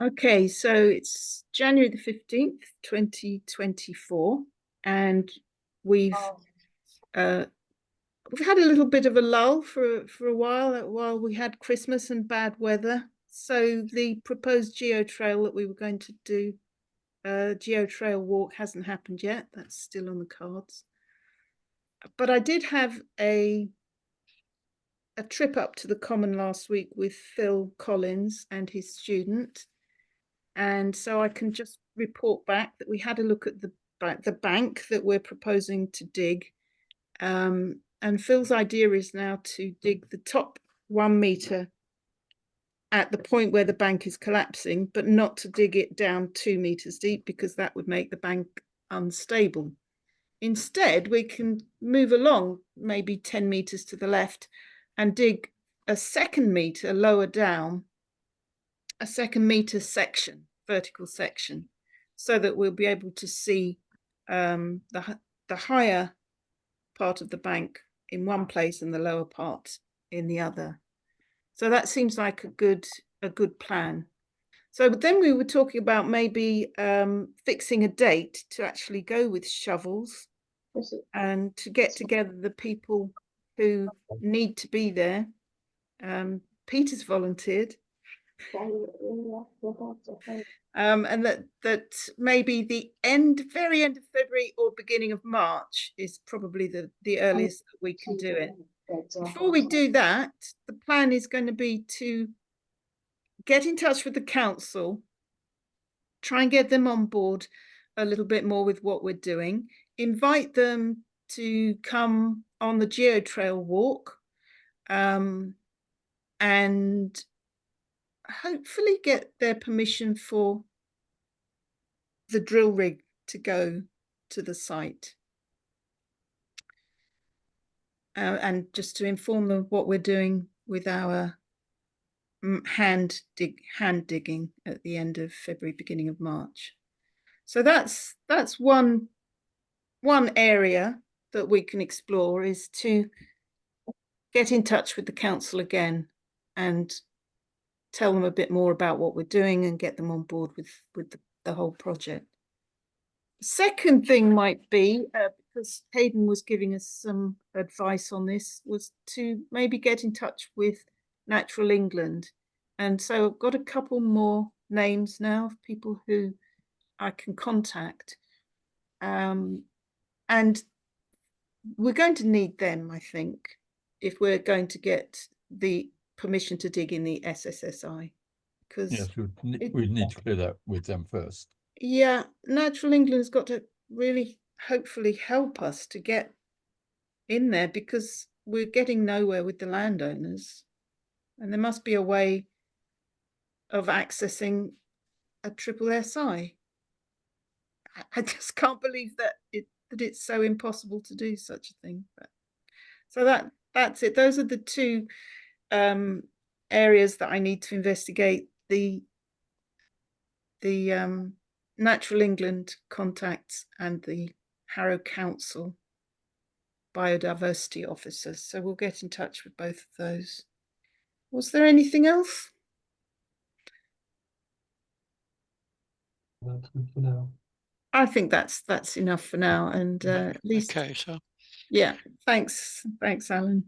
Okay, so it's January the 15th, 2024, and we've had a little bit of a lull for a while we had Christmas and bad weather. So the proposed geo trail that we were going to do, geo trail walk, hasn't happened yet. That's still on the cards. But I did have a trip up to the Common last week with Phil Collins and his student. And so I can just report back that we had a look at the bank that we're proposing to dig. And Phil's idea is now to dig the top 1 meter at the point where the bank is collapsing, but not to dig it down 2 meters deep, because that would make the bank unstable. Instead, we can move along maybe 10 meters to the left and dig a 2nd meter lower down, a 2nd meter section, vertical section, so that we'll be able to see the higher part of the bank in one place and the lower part in the other. So that seems like a good plan. So then we were talking about maybe fixing a date to actually go with shovels and to get together the people who need to be there. Peter's volunteered. And that maybe the very end of February or beginning of March is probably the earliest that we can do it. Before we do that, the plan is going to be to get in touch with the council, try and get them on board a little bit more with what we're doing, invite them to come on the geo trail walk, and hopefully get their permission for the drill rig to go to the site. And just to inform them what we're doing with our hand digging at the end of February, beginning of March. So that's one area that we can explore, is to get in touch with the council again and tell them a bit more about what we're doing and get them on board with the whole project. The second thing might be, because Hayden was giving us some advice on this, was to maybe get in touch with Natural England. And so I've got a couple more names now of people who I can contact. And we're going to need them, I think, if we're going to get the permission to dig in the SSSI. Because yes, we need to clear that with them first. Yeah, Natural England's got to really hopefully help us to get in there, because we're getting nowhere with the landowners, and there must be a way of accessing a triple SI. I just can't believe that it's so impossible to do such a thing. But so that's it. Those are the two areas that I need to investigate: the Natural England contacts and the Harrow Council biodiversity officers. So we'll get in touch with both of those. Was there anything else? That's good for now. I think that's enough for now. And at least, okay, so yeah, thanks, Alan.